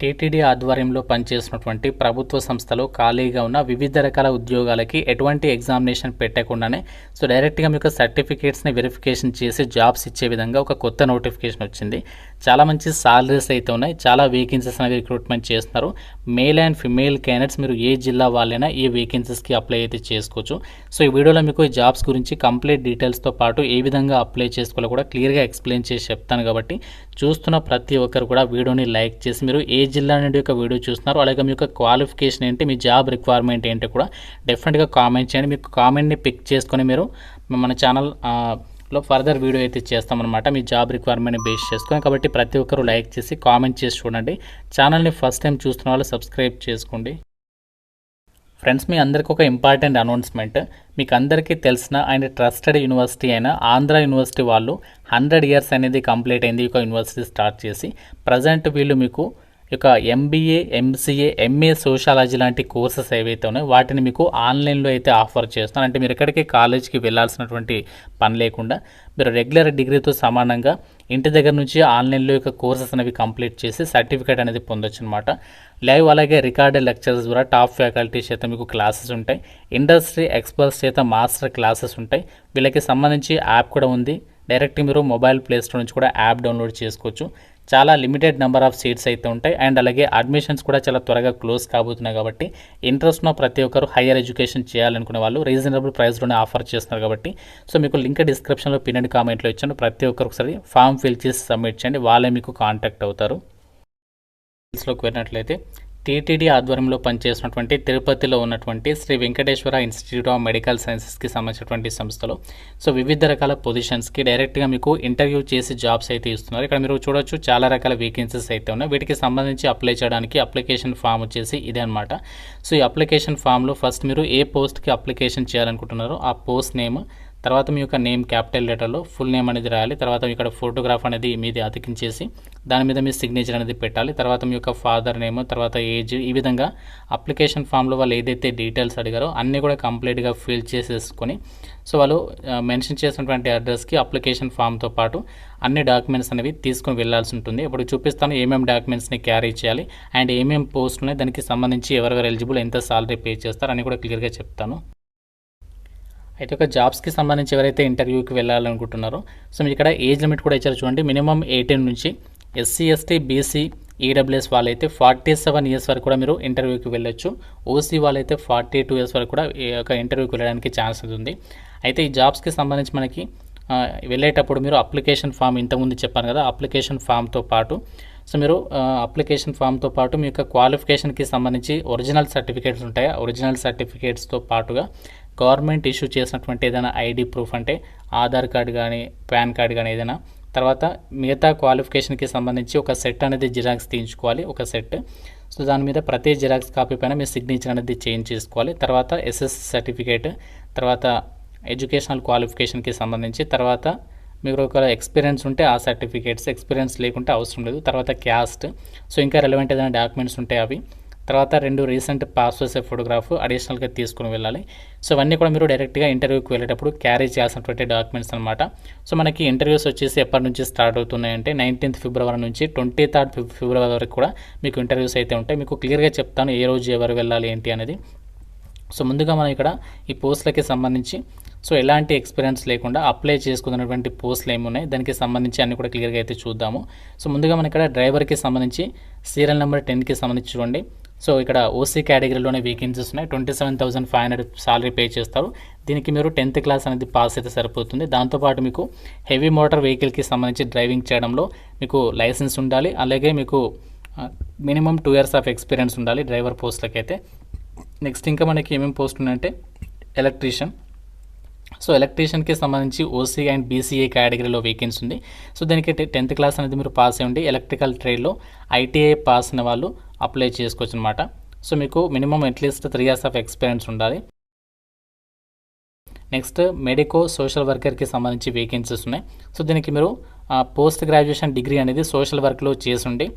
TTD ఆధ్వర్యంలో పనిచేస్తున్నటువంటి ప్రభుత్వ సంస్థలో ఖాళీగా ఉన్న వివిధ రకాల ఉద్యోగాలకి ఎటువంటి ఎగ్జామినేషన్ పెట్టకుండానే డైరెక్ట్గా మీకు సర్టిఫికేట్స్ని వెరిఫికేషన్ చేసి జాబ్స్ ఇచ్చే విధంగా ఒక కొత్త నోటిఫికేషన్ వచ్చింది. చాలా మంచి సాలరీస్ అయితే ఉన్నాయి. చాలా వేకెన్సీస్ అనేవి రిక్రూట్మెంట్ చేస్తున్నారు. మేల్ అండ్ ఫిమేల్ క్యాండిడేట్స్ మీరు ఏ జిల్లా వాళ్ళైనా ఈ వేకెన్సీస్కి అప్లై అయితే చేసుకోవచ్చు. ఈ వీడియోలో మీకు ఈ జాబ్స్ గురించి కంప్లీట్ డీటెయిల్స్తో పాటు ఏ విధంగా అప్లై చేసుకోవాలో కూడా క్లియర్గా ఎక్స్ప్లెయిన్ చేసి చెప్తాను. కాబట్టి చూస్తున్న ప్రతి ఒక్కరు కూడా వీడియోని లైక్ చేసి మీరు ఏ జిల్లా నుండి ఒక వీడియో చూస్తున్నారు, అలాగే మీ యొక్క క్వాలిఫికేషన్ ఏంటి, మీ జాబ్ రిక్వైర్మెంట్ ఏంటి కూడా డెఫినెట్గా కామెంట్ చేయండి. మీకు కామెంట్ని పిక్ చేసుకొని మీరు మన ఛానల్ లో ఫర్దర్ వీడియో అయితే చేస్తామన్నమాట, మీ జాబ్ రిక్వైర్మెంట్ని బేస్ చేసుకొని. కాబట్టి ప్రతి ఒక్కరు లైక్ చేసి కామెంట్ చేసి చూడండి. ఛానల్ని ఫస్ట్ టైం చూస్తున్న వాళ్ళు సబ్స్క్రైబ్ చేసుకోండి. ఫ్రెండ్స్, మీ అందరికీ ఒక ఇంపార్టెంట్ అనౌన్స్మెంట్. మీకు అందరికీ తెలిసిన అండ్ ట్రస్టెడ్ యూనివర్సిటీ అయిన ఆంధ్ర యూనివర్సిటీ వాళ్ళు 100 years అనేది కంప్లీట్ అయింది. ఈ యొక్క యూనివర్సిటీ స్టార్ట్ చేసి ప్రజెంట్ వీళ్ళు మీకు ఇక ఎంబీఏ, ఎంసీఏ, ఎంఏ సోషాలజీ లాంటి కోర్సెస్ ఏవైతే ఉన్నాయో వాటిని మీకు ఆన్లైన్లో అయితే ఆఫర్ చేస్తున్నారు. అంటే మీరు ఎక్కడికి కాలేజ్కి వెళ్ళాల్సినటువంటి పని లేకుండా మీరు రెగ్యులర్ డిగ్రీతో సమానంగా ఇంటి దగ్గర నుంచి ఆన్లైన్లో యొక్క కోర్సెస్ అనేవి కంప్లీట్ చేసి సర్టిఫికేట్ అనేది పొందొచ్చు అనమాట. లైవ్ అలాగే రికార్డెడ్ లెక్చర్స్ ద్వారా టాప్ ఫ్యాకల్టీ చేత మీకు క్లాసెస్ ఉంటాయి. ఇండస్ట్రీ ఎక్స్పర్ట్స్ చేత మాస్టర్ క్లాసెస్ ఉంటాయి. వీళ్ళకి సంబంధించి యాప్ కూడా ఉంది. డైరెక్ట్ మీరు మొబైల్ ప్లే స్టోర్ నుంచి కూడా యాప్ డౌన్లోడ్ చేసుకోవచ్చు. చాలా లిమిటెడ్ నెంబర్ ఆఫ్ సీట్స్ అయితే ఉంటాయి. అండ్ అలాగే అడ్మిషన్స్ కూడా చాలా త్వరగా క్లోజ్ కాబోతున్నాయి. కాబట్టి ఇంట్రెస్ట్ ఉన్న ప్రతి ఒక్కరు హైయర్ ఎడ్యుకేషన్ చేయాలనుకునే వాళ్ళు రీజనబుల్ ప్రైస్లోనే ఆఫర్ చేస్తున్నారు. కాబట్టి మీకు లింక్ డిస్క్రిప్షన్లో పిన్ కామెంట్లో ఇచ్చాను. ప్రతి ఒక్కరు ఒకసారి ఫామ్ ఫిల్ చేసి సబ్మిట్ చేయండి. వాళ్ళే మీకు కాంటాక్ట్ అవుతారు. లోకి వెళ్ళినట్లయితే టీటీడీ ఆధ్వర్యంలో పనిచేసినటువంటి తిరుపతిలో ఉన్నటువంటి Shri Venkateswara institute of medical సైన్సెస్కి సంబంధించినటువంటి సంస్థలో వివిధ రకాల పొజిషన్స్కి డైరెక్ట్గా మీకు ఇంటర్వ్యూ చేసి జాబ్స్ అయితే ఇస్తున్నారు. ఇక్కడ మీరు చూడొచ్చు చాలా రకాల వేకెన్సీస్ అయితే ఉన్నాయి. వీటికి సంబంధించి అప్లై చేయడానికి అప్లికేషన్ ఫామ్ వచ్చేసి ఇదే అనమాట. ఈ అప్లికేషన్ ఫామ్లో ఫస్ట్ మీరు ఏ పోస్ట్కి అప్లికేషన్ చేయాలనుకుంటున్నారో ఆ పోస్ట్ నేమ్, తర్వాత మీ యొక్క నేమ్ క్యాపిటల్ లెటర్లో ఫుల్ నేమ్ అనేది రాయాలి. తర్వాత ఇక్కడ ఫోటోగ్రాఫ్ అనేది మీది అతికించేసి దాని మీద మీ సిగ్నేచర్ అనేది పెట్టాలి. తర్వాత మీ యొక్క ఫాదర్ నేమ్, తర్వాత ఏజ్, ఈ విధంగా అప్లికేషన్ ఫామ్లో వాళ్ళు ఏదైతే డీటెయిల్స్ అడిగారో అన్నీ కూడా కంప్లీట్గా ఫిల్ చేసేసుకొని వాళ్ళు మెన్షన్ చేసినటువంటి అడ్రస్కి అప్లికేషన్ ఫామ్తో పాటు అన్ని డాక్యుమెంట్స్ అనేవి తీసుకొని వెళ్ళాల్సి ఉంటుంది. ఇప్పుడు చూపిస్తాను ఏమేమి డాక్యుమెంట్స్ని క్యారీ చేయాలి అండ్ ఏమేమి పోస్ట్ ఉన్నాయి, దానికి సంబంధించి ఎవరెవరు ఎలిజిబుల్, ఎంత సాలరీ పే చేస్తారు అని కూడా క్లియర్గా చెప్తాను. అయితే ఒక జాబ్స్కి సంబంధించి ఎవరైతే ఇంటర్వ్యూకి వెళ్ళాలనుకుంటున్నారో మీరు ఇక్కడ ఏజ్ లిమిట్ కూడా ఇచ్చారు చూడండి. మినిమం 18 నుంచి ఎస్సీ, ఎస్టీ, బీసీ, ఈడబ్ల్యూఎస్ వాళ్ళైతే 47 years వరకు కూడా మీరు ఇంటర్వ్యూకి వెళ్ళొచ్చు. ఓసీ వాళ్ళైతే 42 years వరకు కూడా ఒక ఇంటర్వ్యూకి వెళ్ళడానికి ఛాన్స్ ఉంది. అయితే ఈ జాబ్స్కి సంబంధించి మనకి వెళ్ళేటప్పుడు మీరు అప్లికేషన్ ఫామ్ ఇంతకుముందు చెప్పాను కదా, అప్లికేషన్ ఫామ్తో పాటు మీరు అప్లికేషన్ ఫామ్తో పాటు మీ యొక్క క్వాలిఫికేషన్కి సంబంధించి ఒరిజినల్ సర్టిఫికేట్స్ ఉంటాయి. ఒరిజినల్ సర్టిఫికేట్స్తో పాటుగా గవర్నమెంట్ ఇష్యూ చేసినటువంటి ఏదైనా ఐడి ప్రూఫ్ అంటే ఆధార్ కార్డు కానీ పాన్ కార్డు కానీ ఏదైనా, తర్వాత మిగతా క్వాలిఫికేషన్కి సంబంధించి ఒక సెట్ అనేది జిరాక్స్ తీయించుకోవాలి, ఒక సెట్. దాని మీద ప్రతి జిరాక్స్ కాపీ పైన మీ సిగ్నేచర్ అనేది చేంజ్ చేసుకోవాలి. తర్వాత ఎస్ఎస్సి సర్టిఫికేట్, తర్వాత ఎడ్యుకేషనల్ క్వాలిఫికేషన్కి సంబంధించి, తర్వాత మీకు ఒక ఎక్స్పీరియన్స్ ఉంటే ఆ సర్టిఫికేట్స్, ఎక్స్పీరియన్స్ లేకుంటే అవసరం లేదు. తర్వాత క్యాస్ట్, ఇంకా రెలవెంట్ ఏదైనా డాక్యుమెంట్స్ ఉంటాయి అవి, తర్వాత 2 రీసెంట్ పాస్పోర్ట్ సైజ్ ఫోటోగ్రాఫ్ అడిషనల్గా తీసుకుని వెళ్ళాలి. ఇవన్నీ కూడా మీరు డైరెక్ట్గా ఇంటర్వ్యూకి వెళ్ళేటప్పుడు క్యారీ చేయాల్సినటువంటి డాక్యుమెంట్స్ అనమాట. మనకి ఇంటర్వ్యూస్ వచ్చేసి ఎప్పటి నుంచి స్టార్ట్ అవుతున్నాయంటే 19th February నుంచి 23rd February వరకు కూడా మీకు ఇంటర్వ్యూస్ అయితే ఉంటాయి. మీకు క్లియర్గా చెప్తాను ఏ రోజు ఎవరు వెళ్ళాలి ఏంటి అనేది. ముందుగా మనం ఇక్కడ ఈ పోస్టులకి సంబంధించి ఎలాంటి ఎక్స్పీరియన్స్ లేకుండా అప్లై చేసుకున్నటువంటి పోస్టులు ఏమున్నాయి దానికి సంబంధించి అన్ని కూడా క్లియర్గా అయితే చూద్దాము. ముందుగా మనం ఇక్కడ డ్రైవర్కి సంబంధించి సీరియల్ నెంబర్ 10కి సంబంధించి చూడండి. ఇక్కడ ఓసీ కేటగిరీలోనే వేకెన్సీస్ ఉన్నాయి. 27,500 సాలరీ పే చేస్తారు. దీనికి మీరు 10th class అనేది పాస్ అయితే సరిపోతుంది. దాంతోపాటు మీకు హెవీ మోటార్ వెహికల్కి సంబంధించి డ్రైవింగ్ చేయడంలో మీకు లైసెన్స్ ఉండాలి. అలాగే మీకు మినిమం 2 years ఆఫ్ ఎక్స్పీరియన్స్ ఉండాలి డ్రైవర్ పోస్టులకి అయితే. నెక్స్ట్ ఇంకా మనకి ఏమేమి పోస్ట్ ఉన్నాయంటే ఎలక్ట్రీషియన్. ఎలక్ట్రీషియన్కి సంబంధించి ఓసీ అండ్ బీసీఏ కేటగిరీలో వేకెన్సీ ఉంది. దీనికి 10th class అనేది మీరు పాస్ అయ్యండి. ఎలక్ట్రికల్ ట్రేడ్లో ఐటీఐ పాస్ అయిన వాళ్ళు అప్లై చేసుకోవచ్చు అనమాట. మీకు minimum at least 3 years of experience ఉండాలి. నెక్స్ట్ మెడికో సోషల్ వర్కర్కి సంబంధించి వేకెన్సీస్ ఉన్నాయి. దీనికి మీరు పోస్ట్ గ్రాడ్యుయేషన్ డిగ్రీ అనేది సోషల్ వర్క్లో చేసుండి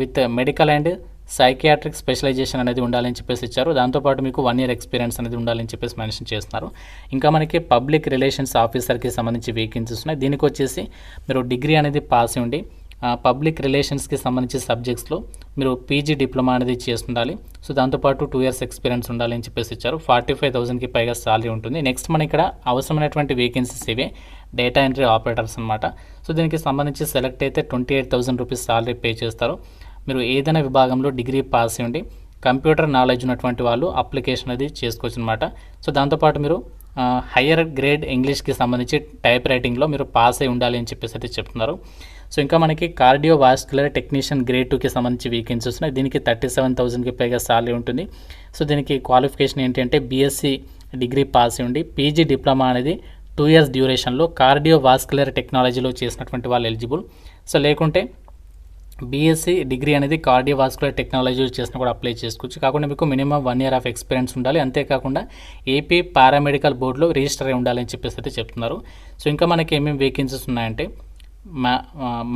with medical and psychiatric specialization అనేది ఉండాలని చెప్పేసి ఇచ్చారు. దాంతోపాటు మీకు 1 year ఎక్స్పీరియన్స్ అనేది ఉండాలని చెప్పేసి మెన్షన్ చేస్తున్నారు. ఇంకా మనకి పబ్లిక్ రిలేషన్స్ ఆఫీసర్కి సంబంధించి వేకెన్సీస్ ఉన్నాయి. దీనికి వచ్చేసి మీరు డిగ్రీ అనేది పాస్ ఉండి పబ్లిక్ రిలేషన్స్కి సంబంధించి సబ్జెక్ట్స్లో మీరు పీజీ డిప్లొమా అనేది చేసి ఉండాలి. సో దాంతోపాటు 2 ఇయర్స్ ఎక్స్పీరియన్స్ ఉండాలి అని చెప్పేసి ఇచ్చారు. 45,000కి పైగా సాలరీ ఉంటుంది. నెక్స్ట్ మన ఇక్కడ అవసరమైనటువంటి వేకెన్సీస్ ఇవే డేటా ఎంట్రీ ఆపరేటర్స్ అనమాట. సో దీనికి సంబంధించి సెలెక్ట్ అయితే 28,000 రూపీస్ సాలరీ పే చేస్తారు. మీరు ఏదైనా విభాగంలో డిగ్రీ పాస్ అయ్యండి, కంప్యూటర్ నాలెడ్జ్ ఉన్నటువంటి వాళ్ళు అప్లికేషన్ అది చేసుకోవచ్చు అనమాట. సో దాంతోపాటు మీరు హయ్యర్ గ్రేడ్ ఇంగ్లీష్కి సంబంధించి టైప్ రైటింగ్లో మీరు పాస్ అయి ఉండాలి అని చెప్పేసి అయితే చెప్తున్నారు. సో ఇంకా మనకి కార్డియో వాస్కులర్ టెక్నీషియన్ గ్రేడ్ 2కి సంబంధించి వేకెన్సీస్ ఉన్నాయి. దీనికి 37,000కి పైగా సాలరీ ఉంటుంది. సో దీనికి క్వాలిఫికేషన్ ఏంటి అంటే బీఎస్సీ డిగ్రీ పాస్ అయి ఉండి పీజీ డిప్లొమా అనేది 2 ఇయర్స్ డ్యూరేషన్లో కార్డియో వాస్కులర్ టెక్నాలజీలో చేసినటువంటి వాళ్ళు ఎలిజిబుల్. సో లేకుంటే బీఎస్సీ డిగ్రీ అనేది కార్డియోవాస్కులర్ టెక్నాలజీ చేసినా కూడా అప్లై చేసుకోవచ్చు. కాకుండా మీకు మినిమం 1 ఇయర్ ఆఫ్ ఎక్స్పీరియన్స్ ఉండాలి. అంతేకాకుండా ఏపీ పారామెడికల్ బోర్డులో రిజిస్టర్ అయి ఉండాలని చెప్పేసి అయితే చెప్తున్నారు. సో ఇంకా మనకి ఏమేమి వేకెన్సీస్ ఉన్నాయంటే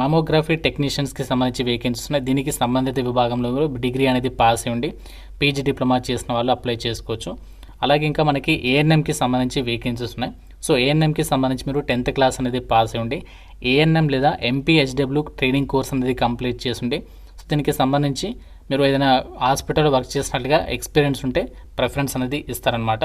మమోగ్రఫీ టెక్నీషియన్స్కి సంబంధించి వేకెన్సీస్ ఉన్నాయి. దీనికి సంబంధిత విభాగంలో డిగ్రీ అనేది పాస్ అయి ఉండి పీజీ డిప్లొమా చేసిన వాళ్ళు అప్లై చేసుకోవచ్చు. అలాగే ఇంకా మనకి ఏఎన్ఎంకి సంబంధించి వేకెన్సీస్ ఉన్నాయి. సో ఏఎన్ఎంకి సంబంధించి మీరు 10th క్లాస్ అనేది పాస్ అయి ఉండి ఏఎన్ఎం లేదా ఎంపీహెచ్డబ్ల్యూ ట్రైనింగ్ కోర్స్ అనేది కంప్లీట్ చేసి ఉండి సో దీనికి సంబంధించి మీరు ఏదైనా హాస్పిటల్లో వర్క్ చేసినట్లుగా ఎక్స్పీరియన్స్ ఉంటే ప్రిఫరెన్స్ అనేది ఇస్తారనమాట.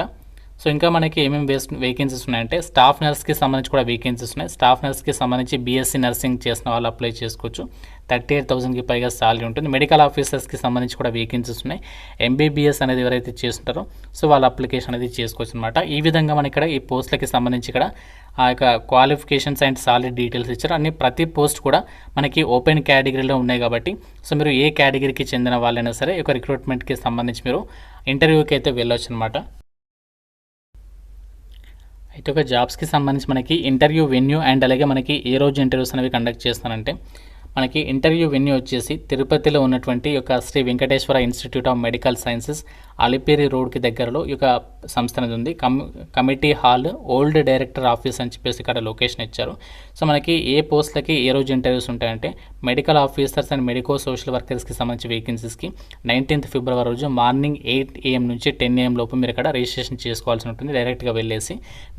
సో ఇంకా మనకి ఏమేమి వేకెన్సీస్ ఉన్నాయంటే స్టాఫ్ నర్స్కి సంబంధించి కూడా వేకెన్సీస్ ఉన్నాయి. స్టాఫ్ నర్స్కి సంబంధించి బీఎస్సీ నర్సింగ్ చేసిన వాళ్ళు అప్లై చేసుకోవచ్చు. 38,000కి పైగా సాలరీ ఉంటుంది. మెడికల్ ఆఫీసర్స్కి సంబంధించి కూడా వేకెన్సీస్ ఉన్నాయి. ఎంబీబీఎస్ అనేది ఎవరైతే చేస్తుంటారో సో వాళ్ళ అప్లికేషన్ అనేది చేసుకోవచ్చు అనమాట. ఈ విధంగా మన ఇక్కడ ఈ పోస్టులకి సంబంధించి ఇక్కడ ఆ యొక్క క్వాలిఫికేషన్స్ అండ్ సాలరీ డీటెయిల్స్ ఇచ్చారు. అన్ని ప్రతి పోస్ట్ కూడా మనకి ఓపెన్ కేటగిరీలో ఉన్నాయి కాబట్టి సో మీరు ఏ కేటగిరీకి చెందిన వాళ్ళైనా సరే ఈ యొక్క రిక్రూట్మెంట్కి సంబంధించి మీరు ఇంటర్వ్యూకి అయితే వెళ్ళొచ్చు అనమాట. అయితే ఒక జాబ్స్కి సంబంధించి మనకి ఇంటర్వ్యూ వెన్యూ అండ్ అలాగే మనకి ఏ రోజు ఇంటర్వ్యూస్ అనేవి కండక్ట్ చేస్తానంటే మనకి ఇంటర్వ్యూ వెన్యూ వచ్చేసి తిరుపతిలో ఉన్నటువంటి యొక్క Shri Venkateswara institute of medical sciences Alipiri రోడ్కి దగ్గరలో ఈ యొక్క సంస్థ అనేది ఉంది. Committee hall old director office అని చెప్పేసి ఇక్కడ లొకేషన్ ఇచ్చారు. సో మనకి ఏ పోస్టులకి ఏ రోజు ఇంటర్వ్యూస్ ఉంటాయంటే medical officers and medico social వర్కర్స్కి సంబంధించి వేకెన్సీస్కి 19th ఫిబ్రవరి రోజు మార్నింగ్ 8 AM నుంచి 10 AM లోపు మీరు ఇక్కడ రిజిస్ట్రేషన్ చేసుకోవాల్సి ఉంటుంది డైరెక్ట్గా వెళ్ళేసి.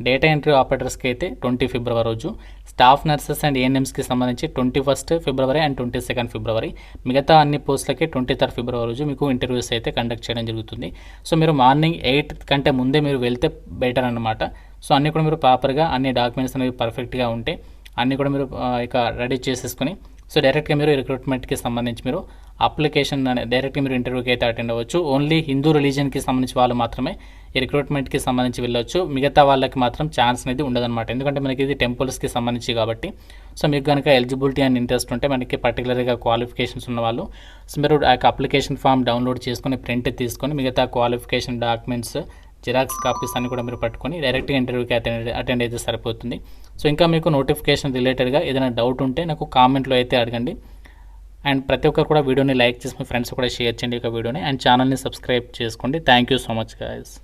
డేటా ఎంట్రీ ఆపరేటర్స్కి అయితే 20 ఫిబ్రవరి రోజు, స్టాఫ్ నర్సెస్ అండ్ ఏఎన్ఎంస్కి సంబంధించి 21st ఫిబ్రవరి అండ్ 22nd ఫిబ్రవరి, మిగతా అన్ని పోస్టులకి 23rd ఫిబ్రవరి రోజు మీకు ఇంటర్వ్యూస్ అయితే కండక్ట్ చేయడం జరుగుతుంది. సో మీరు మార్నింగ్ 8 కంటే ముందే మీరు వెళ్తే బెటర్ అన్నమాట. సో అన్నీ కూడా మీరు ప్రాపర్గా అన్ని డాక్యుమెంట్స్ అనేవి పర్ఫెక్ట్గా ఉంటే అన్నీ కూడా మీరు ఇక రెడీ చేసేసుకొని సో డైరెక్ట్గా మీరు రిక్రూట్మెంట్కి సంబంధించి మీరు అప్లికేషన్ డైరెక్ట్గా మీరు ఇంటర్వ్యూకి అయితే అటెండ్ అవ్వచ్చు. ఓన్లీ హిందూ రిలీజియన్కి సంబంధించి వాళ్ళు మాత్రమే ఈ రిక్రూట్మెంట్కి సంబంధించి వెళ్ళొచ్చు. మిగతా వాళ్ళకి మాత్రం ఛాన్స్ అనేది ఉండదన్నమాట. ఎందుకంటే మనకి ఇది టెంపుల్స్కి సంబంధించి కాబట్టి. సో మీకు కనుక ఎలిజిబిలిటీ అండ్ ఇంట్రెస్ట్ ఉంటే మనకి పర్టికులర్గా క్వాలిఫికేషన్స్ ఉన్న వాళ్ళు సో మీరు ఆ అప్లికేషన్ ఫామ్ డౌన్లోడ్ చేసుకొని ప్రింట్ తీసుకొని మిగతా క్వాలిఫికేషన్ డాక్యుమెంట్స్ జిరాక్స్ కాపీస్ అన్ని కూడా మీరు పట్టుకొని డైరెక్ట్గా ఇంటర్వ్యూకి అటెండ్ అయితే సరిపోతుంది. సో ఇంకా మీకు నోటిఫికేషన్ రిలేటెడ్గా ఏదైనా డౌట్ ఉంటే నాకు కామెంట్లో అయితే అడగండి. అండ్ ప్రతి ఒక్కరు కూడా వీడియోని లైక్ చేసి మీ ఫ్రెండ్స్ కూడా షేర్ చేయండి ఈ వీడియోని. అండ్ ఛానల్ని సబ్స్క్రైబ్ చేసుకోండి. Thank you so much guys.